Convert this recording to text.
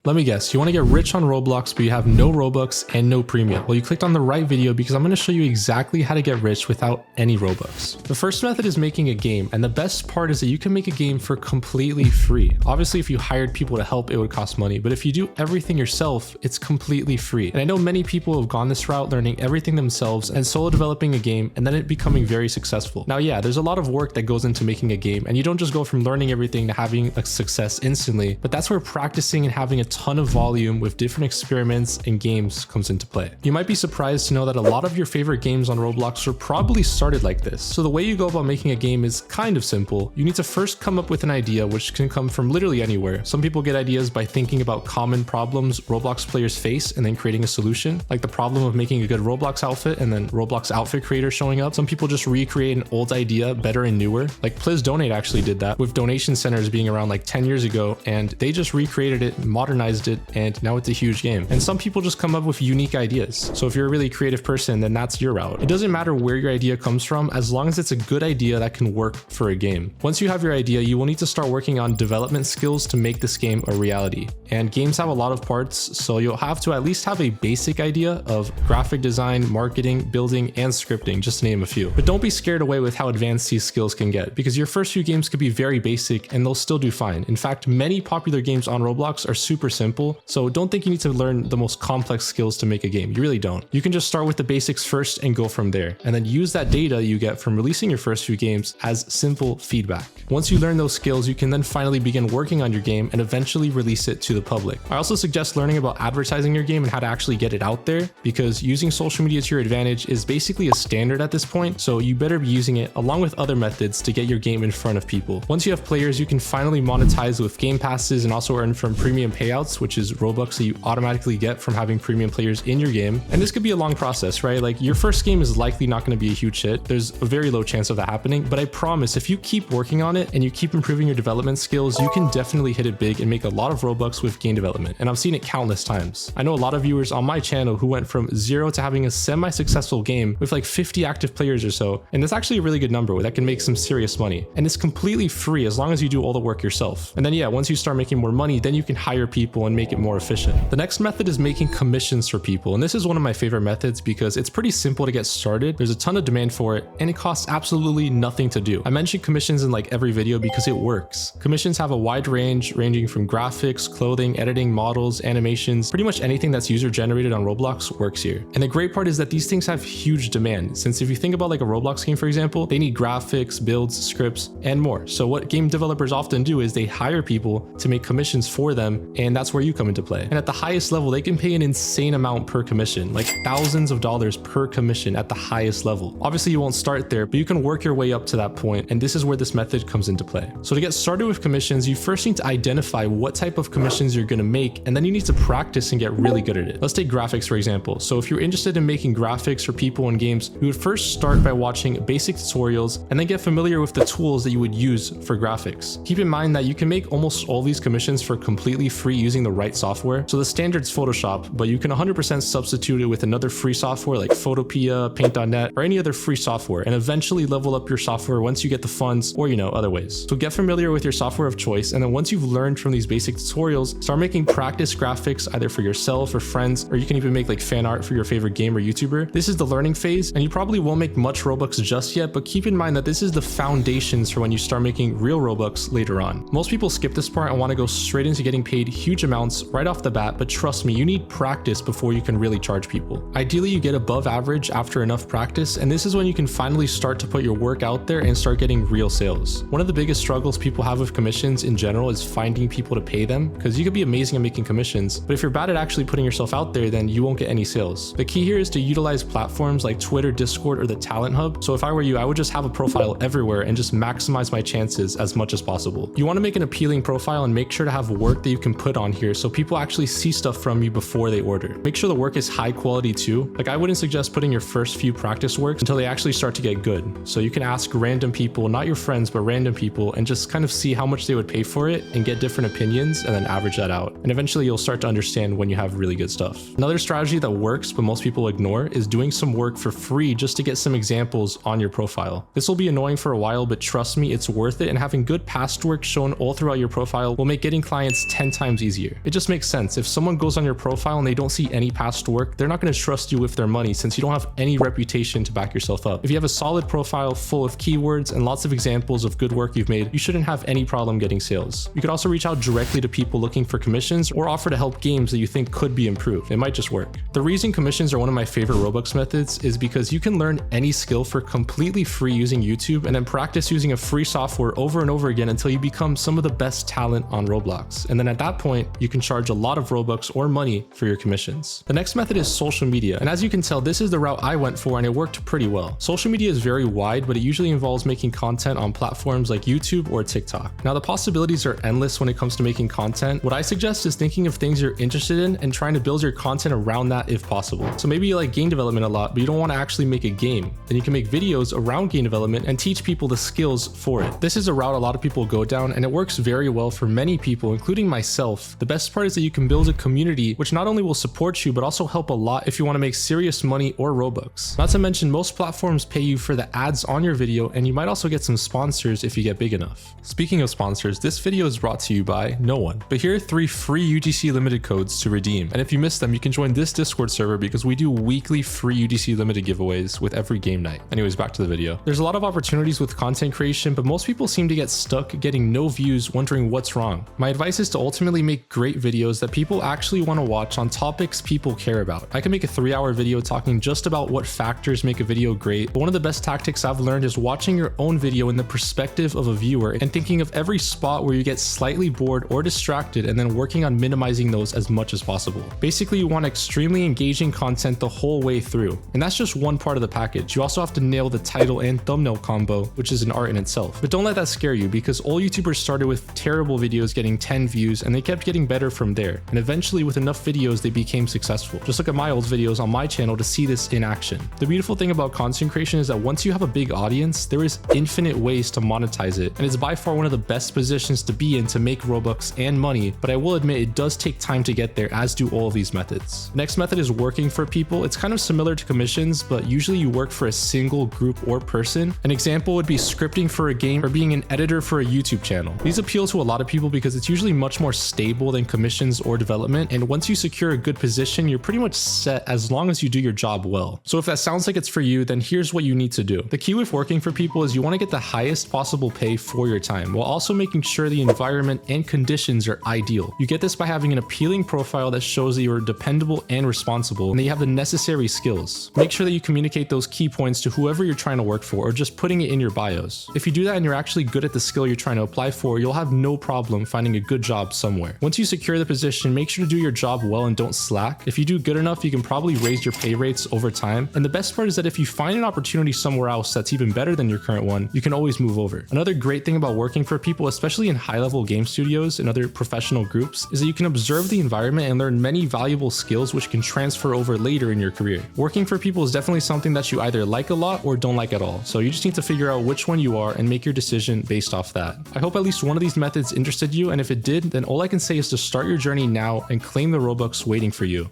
Let me guess, you want to get rich on Roblox, but you have no Robux and no premium. Well, you clicked on the right video because I'm going to show you exactly how to get rich without any Robux. The first method is making a game, and the best part is that you can make a game for completely free. Obviously, if you hired people to help, it would cost money, but if you do everything yourself, it's completely free. And I know many people have gone this route, learning everything themselves and solo developing a game, and then it becoming very successful. Now, yeah, there's a lot of work that goes into making a game, and you don't just go from learning everything to having a success instantly, but that's where practicing and having a ton of volume with different experiments and games comes into play. You might be surprised to know that a lot of your favorite games on Roblox were probably started like this. So the way you go about making a game is kind of simple. You need to first come up with an idea, which can come from literally anywhere. Some people get ideas by thinking about common problems Roblox players face and then creating a solution, like the problem of making a good Roblox outfit and then Roblox outfit creator showing up. Some people just recreate an old idea better and newer. Like Please Donate actually did that with donation centers being around like 10 years ago, and they just recreated it, modernized it, and now it's a huge game. And some people just come up with unique ideas. So if you're a really creative person, then that's your route. It doesn't matter where your idea comes from, as long as it's a good idea that can work for a game. Once you have your idea, you will need to start working on development skills to make this game a reality. And games have a lot of parts, so you'll have to at least have a basic idea of graphic design, marketing, building, and scripting, just to name a few. But don't be scared away with how advanced these skills can get, because your first few games could be very basic and they'll still do fine. In fact, many popular games on Roblox are super simple, so don't think you need to learn the most complex skills to make a game. You really don't. You can just start with the basics first and go from there, and then use that data you get from releasing your first few games as simple feedback. Once you learn those skills, you can then finally begin working on your game and eventually release it to the public. I also suggest learning about advertising your game and how to actually get it out there, because using social media to your advantage is basically a standard at this point, so you better be using it along with other methods to get your game in front of people. Once you have players, you can finally monetize with game passes and also earn from premium payouts, which is Robux that you automatically get from having premium players in your game. And this could be a long process, right? Like your first game is likely not going to be a huge hit. There's a very low chance of that happening, but I promise if you keep working on it and you keep improving your development skills, you can definitely hit it big and make a lot of Robux with game development. And I've seen it countless times. I know a lot of viewers on my channel who went from 0 to having a semi-successful game with like 50 active players or so. And that's actually a really good number that can make some serious money. And it's completely free as long as you do all the work yourself. And then yeah, once you start making more money, then you can hire people and make it more efficient. The next method is making commissions for people. And this is one of my favorite methods because it's pretty simple to get started. There's a ton of demand for it and it costs absolutely nothing to do. I mentioned commissions in like every video because it works. Commissions have a wide range ranging from graphics, clothing, editing, models, animations, pretty much anything that's user generated on Roblox works here. And the great part is that these things have huge demand, since if you think about like a Roblox game, for example, they need graphics, builds, scripts, and more. So what game developers often do is they hire people to make commissions for them, and that's where you come into play. And at the highest level, they can pay an insane amount per commission, like thousands of dollars per commission at the highest level. Obviously, you won't start there, but you can work your way up to that point, and this is where this method comes into play. So to get started with commissions, you first need to identify what type of commissions you're going to make, and then you need to practice and get really good at it. Let's take graphics, for example. So if you're interested in making graphics for people in games, you would first start by watching basic tutorials and then get familiar with the tools that you would use for graphics. Keep in mind that you can make almost all these commissions for completely free using the right software. So the standard's Photoshop, but you can 100% substitute it with another free software like Photopea, Paint.net, or any other free software, and eventually level up your software once you get the funds or, other ways. So get familiar with your software of choice, and then once you've learned from these basic tutorials, start making practice graphics either for yourself or friends, or you can even make like fan art for your favorite game or YouTuber. This is the learning phase, and you probably won't make much Robux just yet, but keep in mind that this is the foundations for when you start making real Robux later on. Most people skip this part and want to go straight into getting paid huge amounts right off the bat, but trust me, you need practice before you can really charge people. Ideally, you get above average after enough practice, and this is when you can finally start to put your work out there and start getting real sales. One of the biggest struggles people have with commissions in general is finding people to pay them, because you could be amazing at making commissions, but if you're bad at actually putting yourself out there, then you won't get any sales. The key here is to utilize platforms like Twitter, Discord, or the Talent Hub. So if I were you, I would just have a profile everywhere and just maximize my chances as much as possible. You want to make an appealing profile and make sure to have work that you can put on here so people actually see stuff from you before they order. Make sure the work is high quality too. Like I wouldn't suggest putting your first few practice works until they actually start to get good. So you can ask random people, not your friends, but random people, and just kind of see how much they would pay for it and get different opinions and then average that out. And eventually you'll start to understand when you have really good stuff. Another strategy that works but most people ignore is doing some work for free just to get some examples on your profile. This will be annoying for a while, but trust me, it's worth it, and having good past work shown all throughout your profile will make getting clients 10 times easier. easier. It just makes sense. If someone goes on your profile and they don't see any past work, they're not going to trust you with their money since you don't have any reputation to back yourself up. If you have a solid profile full of keywords and lots of examples of good work you've made, you shouldn't have any problem getting sales. You could also reach out directly to people looking for commissions or offer to help games that you think could be improved. It might just work. The reason commissions are one of my favorite Robux methods is because you can learn any skill for completely free using YouTube and then practice using a free software over and over again until you become some of the best talent on Roblox. And then at that point, you can charge a lot of Robux or money for your commissions. The next method is social media. And as you can tell, this is the route I went for and it worked pretty well. Social media is very wide, but it usually involves making content on platforms like YouTube or TikTok. Now the possibilities are endless when it comes to making content. What I suggest is thinking of things you're interested in and trying to build your content around that if possible. So maybe you like game development a lot, but you don't want to actually make a game. Then you can make videos around game development and teach people the skills for it. This is a route a lot of people go down and it works very well for many people, including myself. The best part is that you can build a community which not only will support you, but also help a lot if you want to make serious money or Robux. Not to mention most platforms pay you for the ads on your video and you might also get some sponsors if you get big enough. Speaking of sponsors, this video is brought to you by no one. But here are 3 free UGC limited codes to redeem. And if you missed them, you can join this Discord server because we do weekly free UGC limited giveaways with every game night. Anyways, back to the video. There's a lot of opportunities with content creation, but most people seem to get stuck getting no views, wondering what's wrong. My advice is to ultimately make great videos that people actually want to watch on topics people care about. I can make a 3-hour video talking just about what factors make a video great, but one of the best tactics I've learned is watching your own video in the perspective of a viewer and thinking of every spot where you get slightly bored or distracted and then working on minimizing those as much as possible. Basically, you want extremely engaging content the whole way through. And that's just one part of the package. You also have to nail the title and thumbnail combo, which is an art in itself. But don't let that scare you because all YouTubers started with terrible videos getting 10 views and they kept getting better from there. And eventually with enough videos, they became successful. Just look at my old videos on my channel to see this in action. The beautiful thing about content creation is that once you have a big audience, there is infinite ways to monetize it. And it's by far one of the best positions to be in to make Robux and money. But I will admit it does take time to get there, as do all of these methods. Next method is working for people. It's kind of similar to commissions, but usually you work for a single group or person. An example would be scripting for a game or being an editor for a YouTube channel. These appeal to a lot of people because it's usually much more stable than commissions or development. And once you secure a good position, you're pretty much set as long as you do your job well. So if that sounds like it's for you, then here's what you need to do. The key with working for people is you want to get the highest possible pay for your time while also making sure the environment and conditions are ideal. You get this by having an appealing profile that shows that you're dependable and responsible and that you have the necessary skills. Make sure that you communicate those key points to whoever you're trying to work for or just putting it in your bios. If you do that and you're actually good at the skill you're trying to apply for, you'll have no problem finding a good job somewhere. Once you secure the position, make sure to do your job well and don't slack. If you do good enough, you can probably raise your pay rates over time. And the best part is that if you find an opportunity somewhere else that's even better than your current one, you can always move over. Another great thing about working for people, especially in high-level game studios and other professional groups, is that you can observe the environment and learn many valuable skills which can transfer over later in your career. Working for people is definitely something that you either like a lot or don't like at all. So you just need to figure out which one you are and make your decision based off that. I hope at least one of these methods interested you, and if it did, then all I can say is to start your journey now and claim the Robux waiting for you.